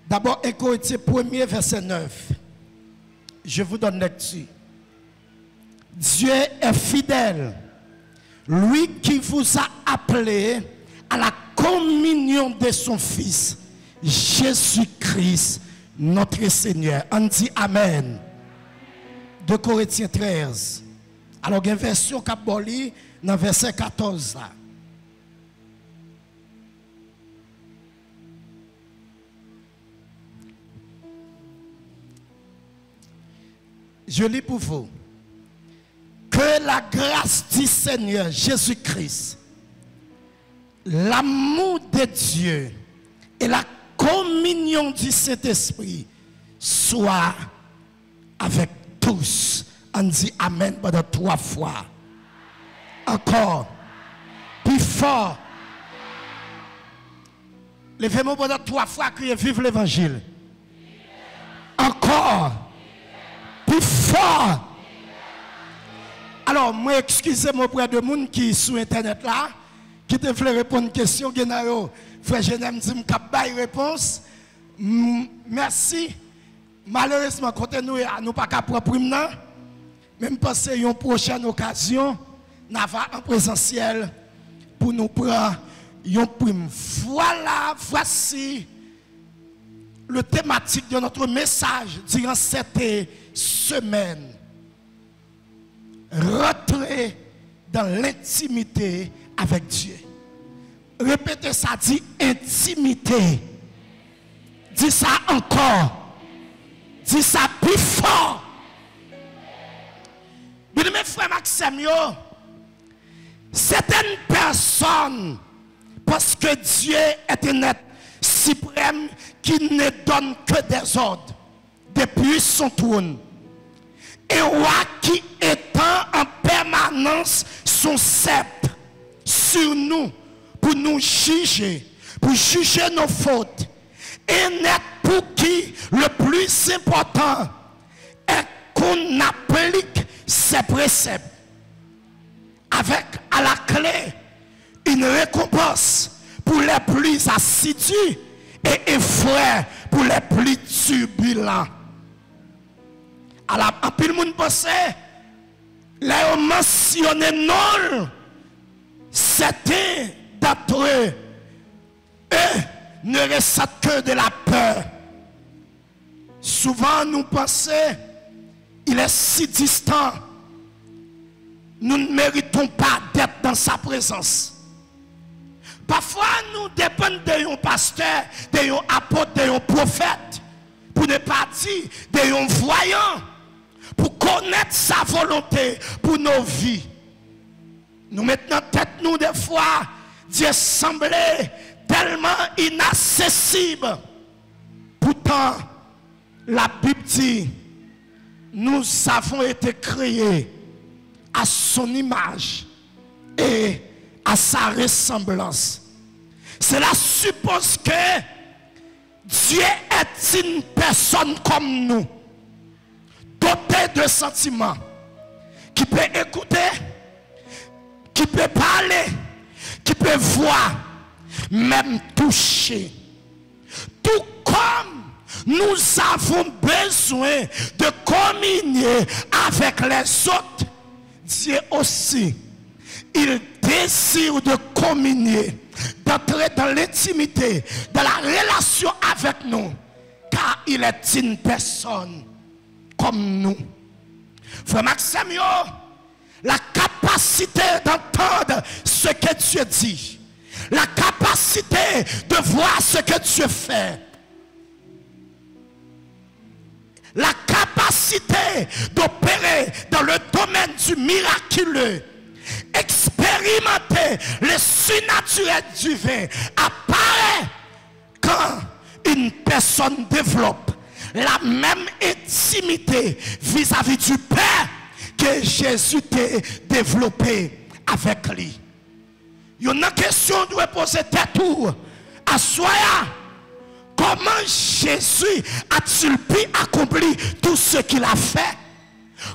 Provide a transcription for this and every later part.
D'abord, 1 Corinthiens 1er, verset 9. Je vous donne lecture. Dieu est fidèle. Lui qui vous a appelé à la communion de son Fils, Jésus-Christ, notre Seigneur. On dit Amen. 2 Corinthiens 13. Alors, il y a une version qui a lu dans verset 14. Là. Je lis pour vous. Que la grâce du Seigneur Jésus-Christ, l'amour de Dieu et la communion du Saint-Esprit soient avec tous. On dit Amen pendant 3 fois. Encore. Plus fort. Levez-moi pendant 3 fois, criez vive l'évangile. Encore. Plus fort. Alors, moi, excusez-moi pour de monde qui sur Internet là, qui te veut répondre à une question, frère Genem dit que réponse. Merci. Malheureusement, quand nous pas capable prendre, même passer une prochaine occasion, nous avons en présentiel pour nous prendre une prime. Voilà, voici le thématique de notre message durant cette semaine. Rentrer dans l'intimité avec Dieu. Répétez ça, dit intimité. Dis ça encore. Dis ça plus fort. Mes frères Maxime, certaines personnes, parce que Dieu est un être suprême qui ne donne que des ordres depuis son trône. Et roi qui étend en permanence son sceptre sur nous pour nous juger, pour juger nos fautes. Et n'est pour qui le plus important est qu'on applique ses préceptes avec à la clé une récompense pour les plus assidus et effrayés pour les plus turbulents. Alors, en plus, le monde pense, là, on mentionne non, certains d'entre eux, ne ressentent que de la peur. Souvent, nous pensons, il est si distant, nous ne méritons pas d'être dans sa présence. Parfois, nous dépendons d'un pasteur, d'un apôtre, d'un prophète, pour ne pas dire d'un voyant, pour connaître sa volonté pour nos vies. Nous mettons tête nous des fois, Dieu semblait tellement inaccessible. Pourtant, la Bible dit, nous avons été créés à son image et à sa ressemblance. Cela suppose que Dieu est une personne comme nous, dotée de sentiments, qui peut écouter, qui peut parler, qui peut voir, même toucher. Tout comme nous avons besoin de communier avec les autres, Dieu aussi, il désire de communier, d'entrer dans l'intimité, dans la relation avec nous, car il est une personne comme nous. Frère Maxime, la capacité d'entendre ce que Dieu dit, la capacité de voir ce que Dieu fait, la capacité d'opérer dans le domaine du miraculeux, expérimenter le surnaturel divin apparaît quand une personne développe la même intimité vis-à-vis du Père que Jésus a développé avec lui. Il y a une question de poser tête à soi. Comment Jésus a-t-il pu accomplir tout ce qu'il a fait?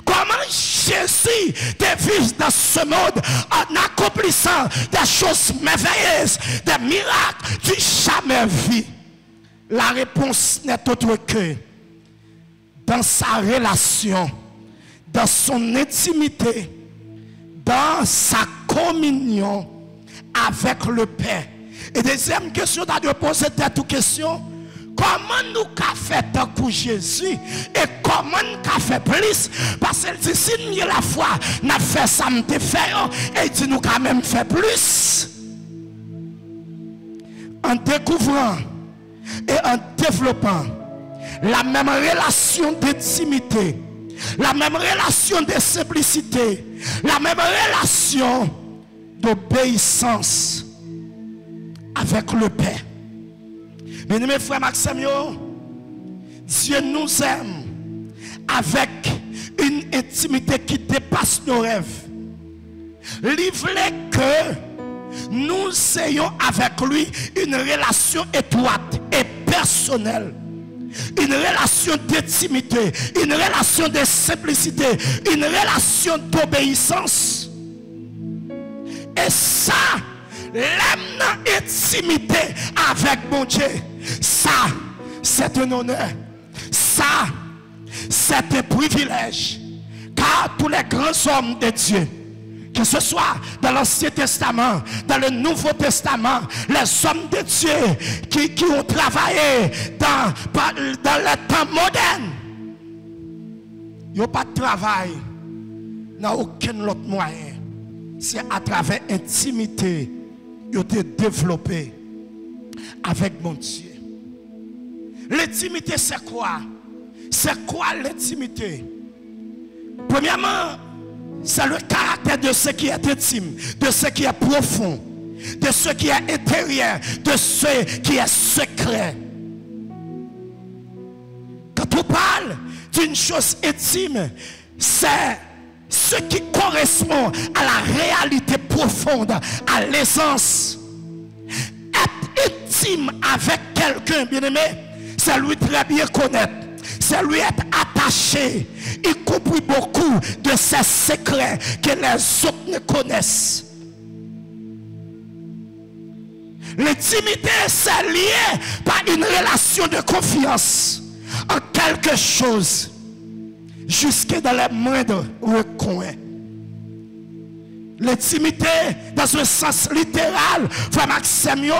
Comment Jésus vit dans ce monde en accomplissant des choses merveilleuses, des miracles du jamais vu? La réponse n'est autre que dans sa relation, dans son intimité, dans sa communion avec le Père. Et deuxième question, tu as posé cette question. Comment nous avons fait tant que Jésus et comment nous avons fait plus? Parce qu'elle dit, si nous la foi, nous avons fait ça, nous avons fait, et dit, nous avons même fait plus. En découvrant et en développant la même relation d'intimité, la même relation de simplicité, la même relation d'obéissance avec le Père. Bien-aimés frères Maxime, Dieu nous aime avec une intimité qui dépasse nos rêves. Il voulait que nous ayons avec lui une relation étroite et personnelle. Une relation d'intimité, une relation de simplicité, une relation d'obéissance. Et ça, l'intimité avec mon Dieu, ça, c'est un honneur. Ça, c'est un privilège. Car tous les grands hommes de Dieu, que ce soit dans l'Ancien Testament, dans le Nouveau Testament, les hommes de Dieu qui ont travaillé dans le temps moderne, ils n'ont pas de travail dans aucun autre moyen. C'est à travers l'intimité qu'ils ont développé avec mon Dieu. L'intimité, c'est quoi? C'est quoi l'intimité? Premièrement, c'est le caractère de ce qui est intime, de ce qui est profond, de ce qui est intérieur, de ce qui est secret. Quand on parle d'une chose intime, c'est ce qui correspond à la réalité profonde, à l'essence. Être intime avec quelqu'un, bien-aimé, c'est lui très bien connaître. C'est lui être attaché, y compris beaucoup de ses secrets que les autres ne connaissent. L'intimité, c'est lié par une relation de confiance en quelque chose, jusque dans les moindres recoins. L'intimité, dans un sens littéral, frère Maxime,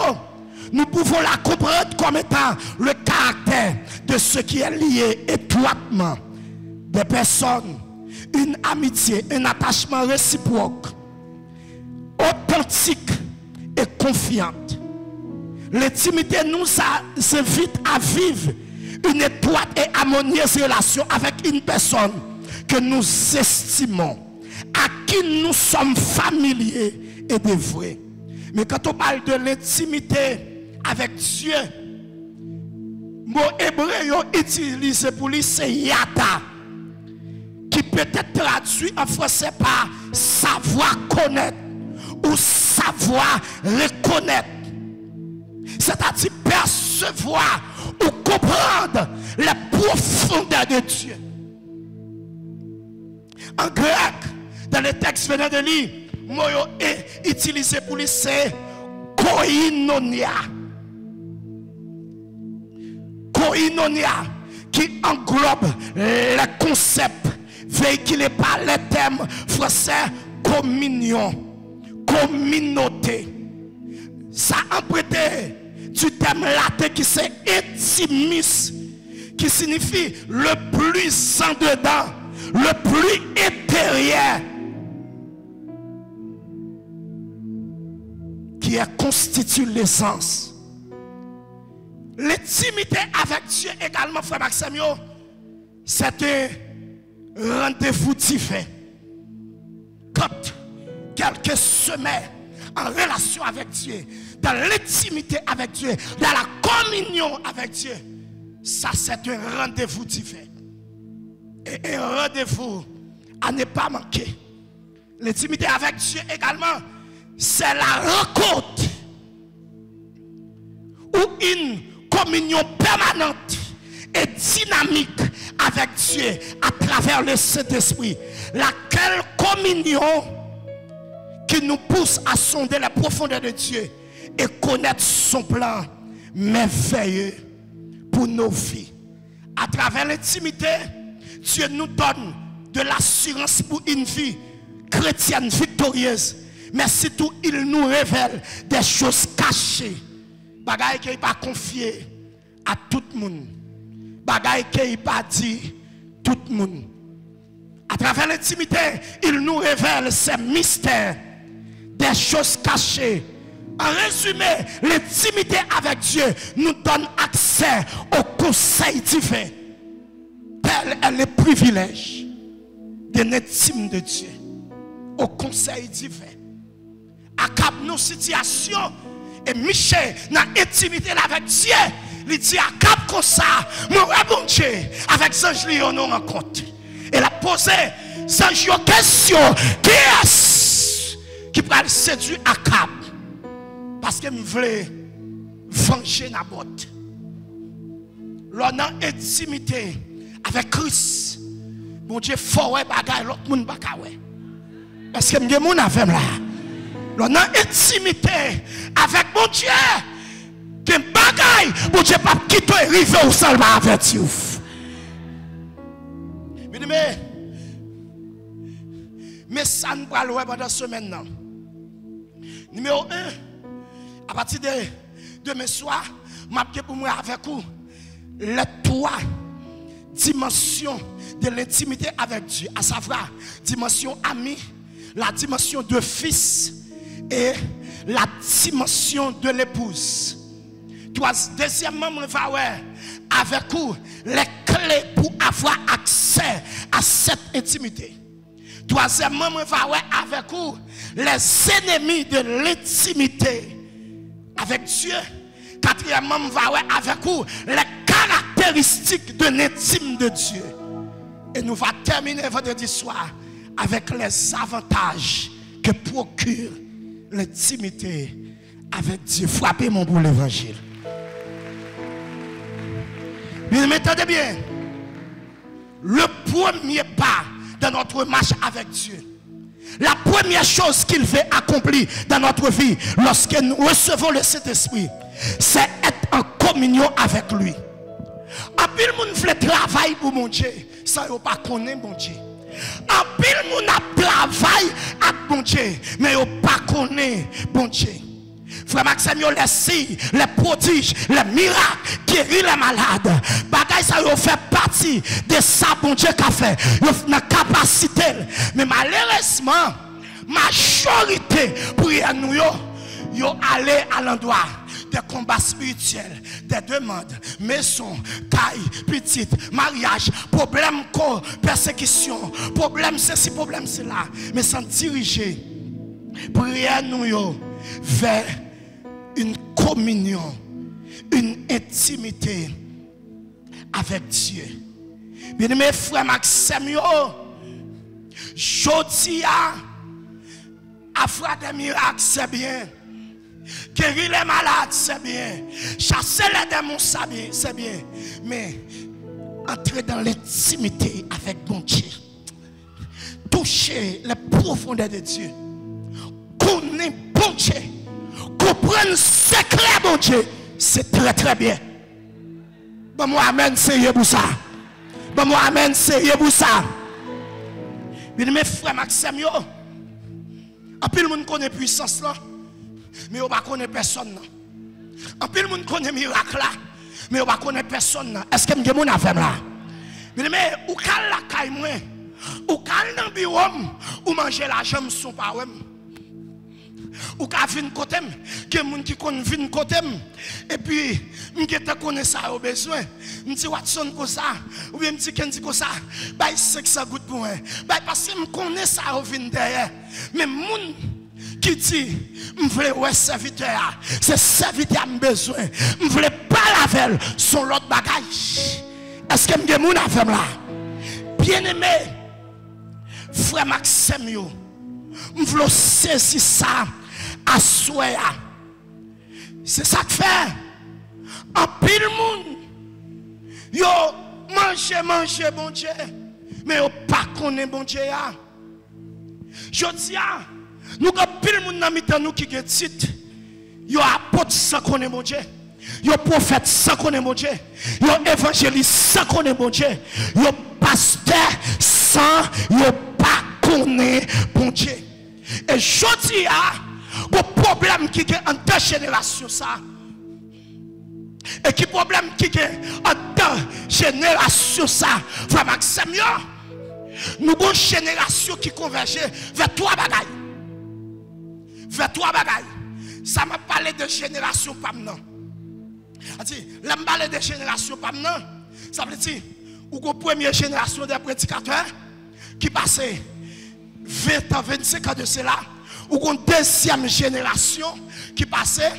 nous pouvons la comprendre comme étant le caractère de ce qui est lié étroitement des personnes, une amitié, un attachement réciproque, authentique et confiante. L'intimité nous invite à vivre une étroite et harmonieuse relation avec une personne que nous estimons, à qui nous sommes familiers et dévoués. Mais quand on parle de l'intimité avec Dieu, le mot hébreu utilisé pour lui, c'est yata, qui peut être traduit en français par savoir connaître ou savoir reconnaître. C'est-à-dire percevoir ou comprendre la profondeur de Dieu. En grec, dans le texte venant de lire, le mot utilisé pour lui, c'est koinonia. Koinonia, qui englobe les concepts véhiculés par les termes français communion, communauté. Ça a emprunté du terme latin qui c'est intimis, qui signifie le plus en dedans, le plus intérieur, qui constitue l'essence. L'intimité avec Dieu également, frère Maxime, c'est un rendez-vous divin. Quand quelqu'un se met en relation avec Dieu, dans l'intimité avec Dieu, dans la communion avec Dieu, ça c'est un rendez-vous divin. Et un rendez-vous à ne pas manquer. L'intimité avec Dieu également, c'est la rencontre ou une communion permanente et dynamique avec Dieu à travers le Saint-Esprit. Laquelle communion qui nous pousse à sonder la profondeur de Dieu et connaître son plan merveilleux pour nos vies. À travers l'intimité, Dieu nous donne de l'assurance pour une vie chrétienne victorieuse. Mais surtout, il nous révèle des choses cachées. Bagaille qu'il pas confié à tout le monde. Bagaille qu'il pas dit tout le monde. À travers l'intimité, il nous révèle ces mystères, des choses cachées. En résumé, l'intimité avec Dieu nous donne accès au conseil divin. Tel est le privilège de l'intime de Dieu. Au conseil divin. Accap nos situations. Et Michel, dans l'intimité avec Dieu, il dit accap comme ça. Mon bon Dieu, avec Sanj Lyon, nous rencontre. Et il a posé Sanj Lyon question. Qui est-ce qui peut séduire Accap? Parce que je voulais venger Naboth. L'on a intimité avec Christ. Mon Dieu, faut ouais bagaille, l'autre monde bagaille. Parce que je mon avec là. L'on a intimité avec mon Dieu. Que bagaille, mon Dieu pas quitter rive ou seulement avec vous. Mais ça ne va pas pendant ce maintenant. Numéro 1. À partir de demain soir, je vais pour moi avec vous les 3 dimensions de l'intimité avec Dieu. À savoir, dimension ami, la dimension de fils et la dimension de l'épouse. Deuxièmement, je vais voir avec vous les clés pour avoir accès à cette intimité. Troisièmement, je vais voir avec vous les ennemis de l'intimité avec Dieu. Quatrièmement, je vais voir avec vous les caractéristiques de l'intime de Dieu. Et nous allons terminer vendredi soir avec les avantages que procure l'intimité avec Dieu. Frappez mon pour l'évangile. Mais m'entendez bien. Le premier pas dans notre marche avec Dieu, la première chose qu'il veut accomplir dans notre vie lorsque nous recevons le Saint-Esprit, c'est être en communion avec lui. En pile moun veut travailler pour mon Dieu, ça ne pas connaître mon Dieu. En pile moun a travail avec mon Dieu, mais ne pas connaître mon Dieu. Frère Maxime, les signes, les prodiges, les miracles, guérir les malades. Bagay ça fait partie de ça bon Dieu qu'a fait. Une capacité. Mais malheureusement, majorité pour nous yo aller à l'endroit des combats spirituels, des demandes, maison, taille, petite, mariage, problème, persécution, problème ceci, problème cela. Mais sans diriger, prière nous vers une communion, une intimité avec Dieu. Bien mes frères Maxime, je dis à faire des miracles, c'est bien. Guérir les malades, c'est bien. Chasser les démons, c'est bien. Mais entrer dans l'intimité avec mon Dieu, toucher les profondeurs de Dieu, connaître bon Dieu, comprendre le secret bon Dieu, c'est très très bien. Bon moi amen, c'est pour ça. Bon moi amen, c'est pour ça. Bien mes frères Maxime, en plus le monde connaît puissance là. Mais on ne connaît personne. En plus, on connaît miracle là. Mais on ne connaît personne. Est-ce que je suis avec là? Mais où est la caille? Où est dans le bureau? Où manger la jambe son parole? Où est le côté? Il y a des gens qui connaissent côté. Et puis, je connais ça au besoin. Je dis Watson comme ça. Ou bien je dis Kendi comme ça. C'est que ça goûte pour moi. Parce que je connais ça au vin derrière. Mais moun qui dit, je veux ouais serviteur, c'est serviteur qui a besoin. Je veux pas laver son l'autre bagage. Est-ce que je suis mon affaire là? Bien aimé, frère Maxime, je veux saisir ça à soi. C'est ça que fait. En pile monde, yo manger bon Dieu, mais yo pas connaît bon Dieu. Je dis nous avons pile monde dans nous qui ont titre. Yo apôtre sans connaître mon Dieu. Yo prophète sans connaître mon Dieu. Yo évangéliste sans connaître mon Dieu. Yo pasteur sans yo pas connaître mon Dieu. Et je dis le problème qui est en deux générations ça. Et qui problème qui est en deux générations ça. Frère Maxime, nous avons une génération qui converge vers trois bagailles. Vers trois bagailles. Ça m'a parlé de génération pas maintenant. Là, je parle de génération pas maintenant. Ça veut dire, ou la première génération des prédicateurs qui passaient 20 ans, 25 ans de cela, ou une deuxième génération qui passait,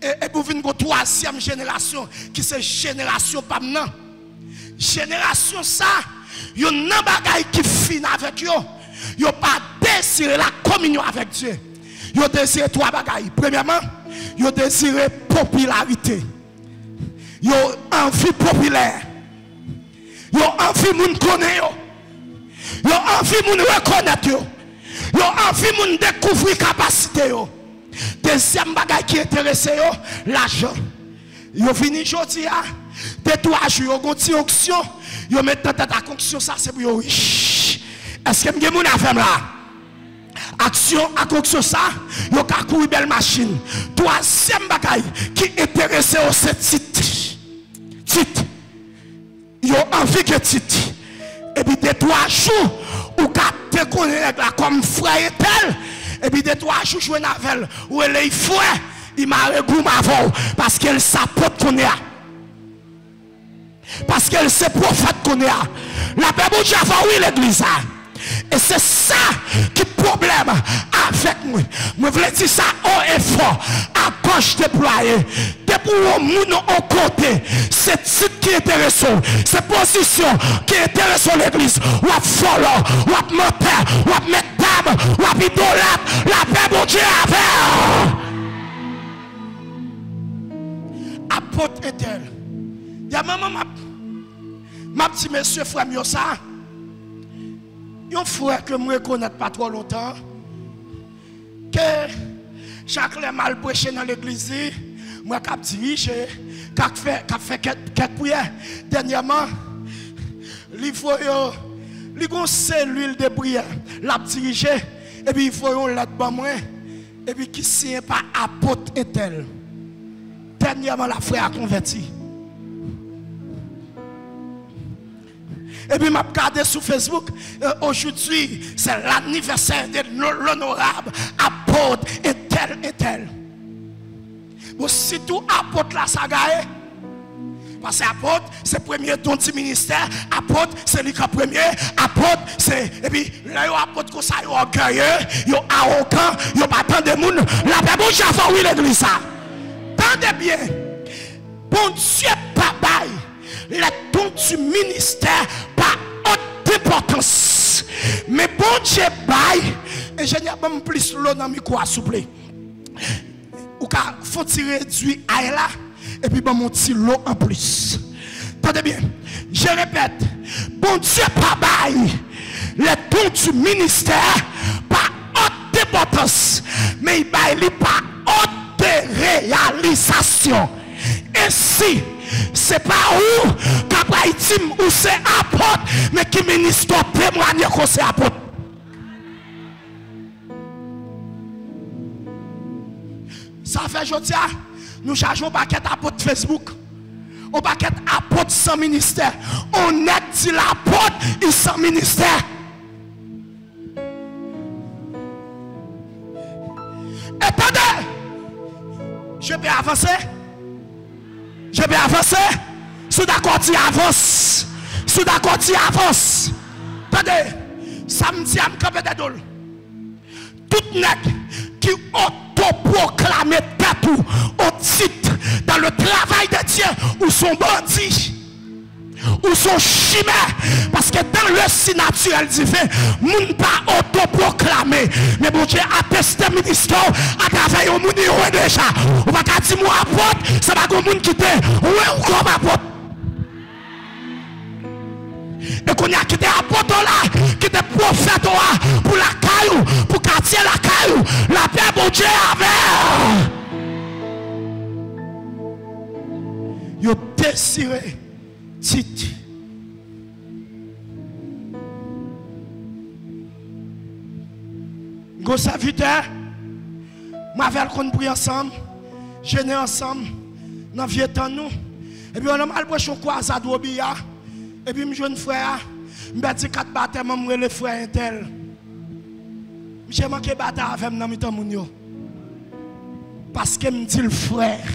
et pour venir une troisième génération qui c'est génération pas maintenant. Génération ça, il y a un bagage qui finit avec eux. Ils n'ont pas désiré la communion avec Dieu. Ils ont désiré trois bagages. Premièrement, ils ont désiré popularité. Ils ont envie populaire. Ils ont envie de nous connaître. Ils ont envie de nous reconnaître. Ils ont envie de nous découvrir capacité. Deuxième bagage qui intéresse l'argent. Ils ont fini aujourd'hui. De 3 jours, ils ont une onction. Ils mettent dans ta conction, ça c'est pour les riches. Est-ce que vous avez une là? Action à conction ça, ils ont une belle machine. Troisième bagaille qui intéresse c'est titre. Titre. Ils ont envie que titre. Et puis de 3 jours, ou te connaître comme frère et tel. Et puis de 3 jours, je joue avec où elle est frère. Il m'a regoumé avant parce qu'elle s'apporte qu'on est. Parce qu'elle sait prophète qu'on est. La Bible dit avant oui l'église. Et c'est ça qui est problème avec moi. Je voulais dire ça haut et fort. À gauche déployé. Depuis où nous on côté. C'est titre qui est intéressant. C'est position qui est intéressant l'église. Ou à volant, ou à menteur, ou à mettre dame, ou à idolâtre. La Bible dit avec. Apôtre est-elle. Il y a maman, ma petit monsieur, frère Miosa. Il y a un frère que je ne reconnais pas trop longtemps. Que chaque fois mal prêché dans l'église, moi qui dirige, qui fait quelques prières. Dernièrement, il faut une cellule de prière. La diriger, et puis il faut une lettre pour moi. Et puis qui signe par apôtre et tel. Dernièrement, la frère a converti. Et puis, je regardé sur Facebook, aujourd'hui, c'est l'anniversaire de l'honorable apôtre et tel et tel. Bon, si tout apôtre là, ça gagne. Parce que apôtre, c'est le premier don du ministère. Apôtre, c'est le premier. Apôtre, c'est. Et puis, là, il y a apôtre comme ça, il est orgueilleux, il est arrogant, il n'y a pas tant de monde. La Bible, j'ai fait oui l'église ça. Tendez bien. Bon Dieu, papa. Les dons du ministère par haute importance. Mais bon Dieu, bye. Ingénieur, je plus l'eau dans le micro, s'il vous plaît. Ou faut tirer réduire à là. Et puis, mon petit l'eau en plus. Attendez bien. Je répète. Bon Dieu, papa. Les dons du ministère par haute importance. Mais il baille par haute réalisation. Ainsi. C'est pas où qu'après où c'est apôtre, mais qui ministre témoigne que c'est apôtre. Ça fait aujourd'hui, nous chargeons un paquet apôtre Facebook, un paquet apôtre sans ministère. On est dit l'apôtre, il sans ministère. Attendez, je vais avancer. Je vais avancer. Sous d'accord, tu avances. Sous d'accord, tu avances. Attendez, samedi, à me camper des dôles. Tout nègre qui autoproclame tête au titre dans le travail de Dieu ou son bandit ou son chimère, parce que dans le si naturel divin, moun pas autoproclamé, mais bon Dieu atteste ministère à travers au monde déjà. On va pas dire moi apôtre, ça va comme moun qui te ouais ou comme apôtre. Et qu'on a quitté apôtre là, qui était prophète là pour la caillou, pour quartier la caillou, la paix bon Dieu avec. désirer titre. Go serviteur, m'avait qu'on prie ensemble, jeûner ensemble, dans vieux temps nous. Et puis on a mal prêché au croisade d'Obia. Et puis je jeune frère, je dis 4 baptêmes, je le frère intel. J'ai manqué de bataille avec moi dans mon parce que me dit le frère.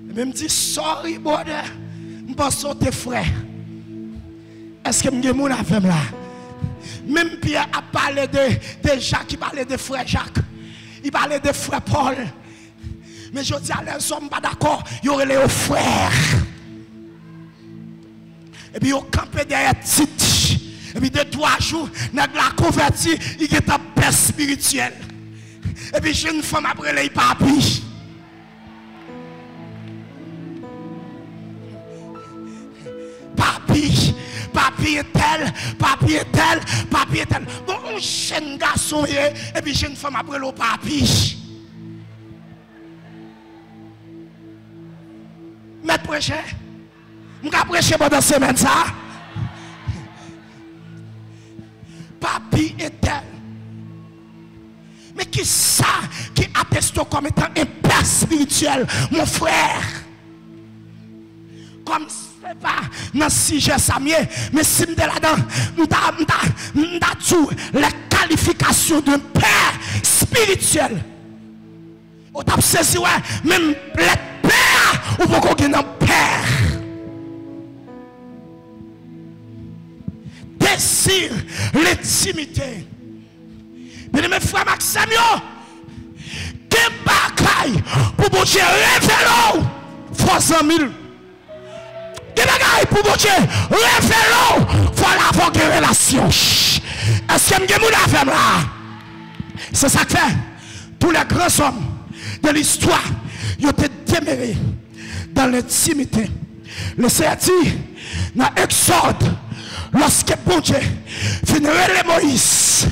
Je me dis sorry brother, je pense que tes frères. Est-ce que je mon avec là? Même Pierre a parlé de Jacques, il parlait de frère Jacques. Il parlait de frère Paul. Mais je dis à les hommes pas d'accord, il y aurait les frères. Et puis ils ont campé derrière Tite. Et puis de 3 jours, nous avons converti, il est en paix spirituelle. Et puis j'ai une femme après les papis. Papi est tel, papi est tel, papi est tel. Bon, un jeune garçon, et puis j'ai une femme après le papi. Maître prêcher, je vais prêcher pendant cette semaine ça. Papi est tel. Mais qui ça qui atteste comme étant un père spirituel, mon frère? Comme c'est pas dans si j'ai ça mieux, mais si je suis là-dedans, je les qualifications d'un père spirituel. On t'a saisi, ouais, même les pères, ou pourquoi il y a un père. Désir l'intimité. Mais mes frères Maxime, quel bagaille pour bon Dieu révéler fois 100 000. Quel bagaille pour bon Dieu révéler faut avoir une relation. Est-ce que je me femme là? C'est ça que fait. Tous les grands hommes de l'histoire, ils ont été demeurés dans l'intimité. Le Seigneur dit dans Exode, lorsque bon Dieu finit révéler Moïse,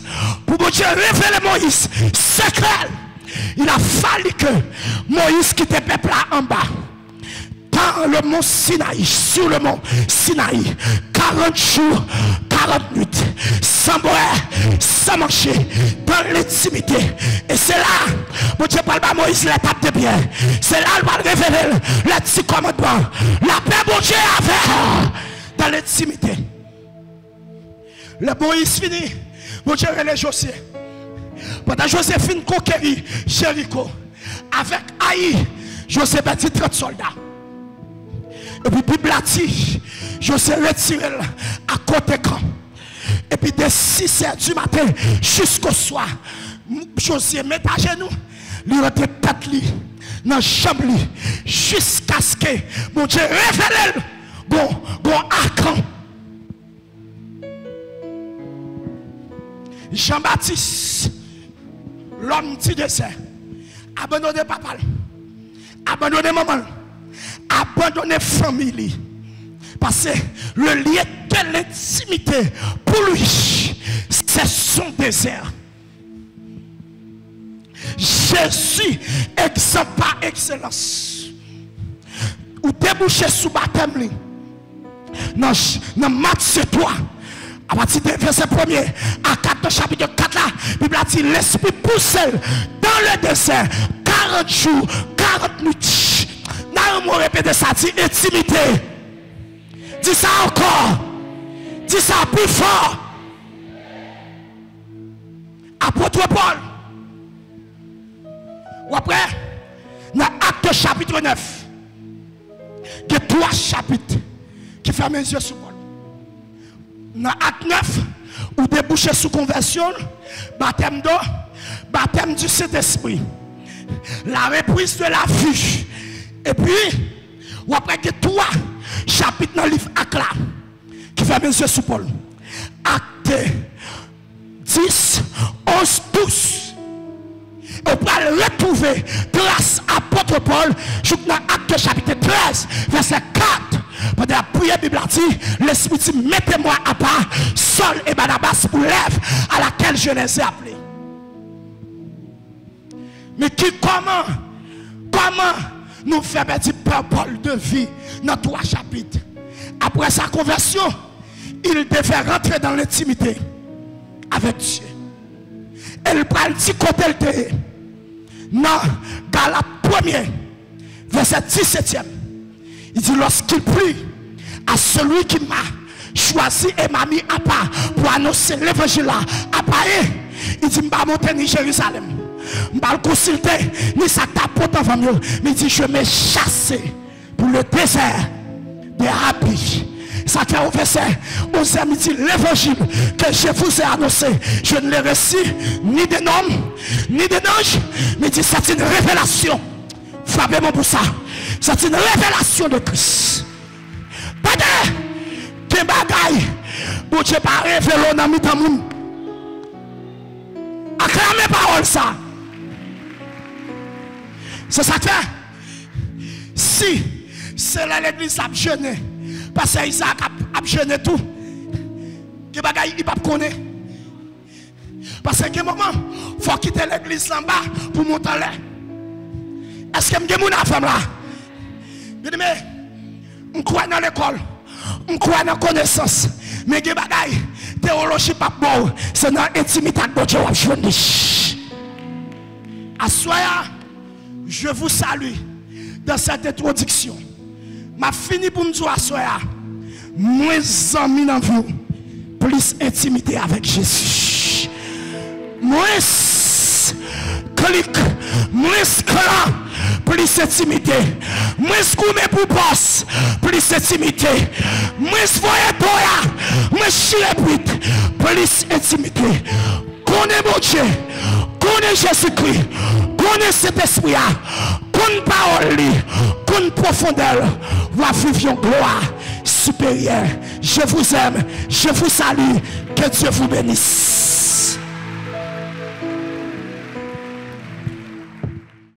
pour bon Dieu révéler Moïse, secret, il a fallu que Moïse quitte le peuple là en bas. Dans le mont Sinaï, sur le mont Sinaï, 40 jours, 40 minutes, sans boire, sans manger, dans l'intimité. Et c'est là, mon Dieu parle à Moïse, la tape de bien. C'est là qu'il va révéler les petits commandements. La paix, mon Dieu, avait dans l'intimité. Le Moïse fini, mon Dieu, relève José. Pendant Joséphine conquérit Jéricho, avec Haï, José bâtit 30 soldats. Et puis, Bible a dit, José retiré à côté camp. Et puis, de 6 h du matin jusqu'au soir, José met à genoux, lui rentre tête li, dans la chambre jusqu'à ce que mon Dieu révèle bon arcan. Jean-Baptiste, l'homme dit de ça, abandonné papa, abandonné maman, abandonné famille. Parce que le lieu de l'intimité, pour lui, c'est son désert. Jésus, exemple par excellence, ou débouché sous baptême, dans Matthieu 3. À partir du verset 1er à 4, chapitre 4 là, la Bible a dit l'esprit pousse dans le désert 40 jours, 40 minutes. Dans le mot répété ça, dit intimité. Dis ça encore. Dis ça plus fort. Apôtre Paul. Ou après, dans Acte chapitre 9, il y a 3 chapitres qui ferment les yeux sur Paul. Dans Acte 9, ou débouché sous conversion, baptême d'eau, baptême du Saint-Esprit, la reprise de la vue. Et puis, ou après que 3 chapitres dans le livre Acte là, qui fait mes yeux sous Paul. Acte 10, 11, 12. On peut retrouver grâce à apôtre Paul, dans Acte chapitre 13, verset 4. Pendant la prière, la Bible a dit, l'Esprit dit, mettez-moi à part, Saul et Barnabas pour l'œuvre à laquelle je les ai appelés. Mais comment nous fait petit parabole de vie dans 3 chapitres. Après sa conversion, il devait rentrer dans l'intimité avec Dieu. Elle parle du côté de dans Galates 1er, verset 17e. Il dit lorsqu'il prie à celui qui m'a choisi et m'a mis à part pour annoncer l'évangile à Paris, il dit je ne vais pas monter ni Jérusalem. Je ne vais pas consulter ni sa tapote en famille. Mais il dit je me chasse pour le désert des Habits. Ça fait au verset 11, il dit l'évangile que je vous ai annoncé, je ne l'ai reçu ni d'un homme, ni d'un ange, mais il dit c'est une révélation. Frappez-moi pour ça. C'est une révélation de Christ. Pas de bagaille, pour Dieu pas révéler dans le monde. Acclamez parole ça. C'est ça que fait. Si c'est là l'église a jeûné, parce que Isaac a jeûné tout, que bagaille il ne connaît pas. Parce que moment, il faut quitter l'église là bas pour monter là. Est-ce que je suis un femme là? Mais je crois dans l'école, je crois dans la connaissance. Mais je bagaille, théologie pas bon, c'est dans l'intimité de Dieu. À soya, je vous salue dans cette introduction. Ma fini pour me dire à soya, moins amis dans vous, plus intimité avec Jésus. Moins clic, moins clan, plus intimité. Moins gourmet pour boss, plus intimité. Moins voyez boya, moins chilebrit, plus intimité. Connais mon Dieu, connais Jésus-Christ, connais cet esprit, connais parole, connais profondeur, va vivre en gloire supérieure. Je vous aime, je vous salue, que Dieu vous bénisse.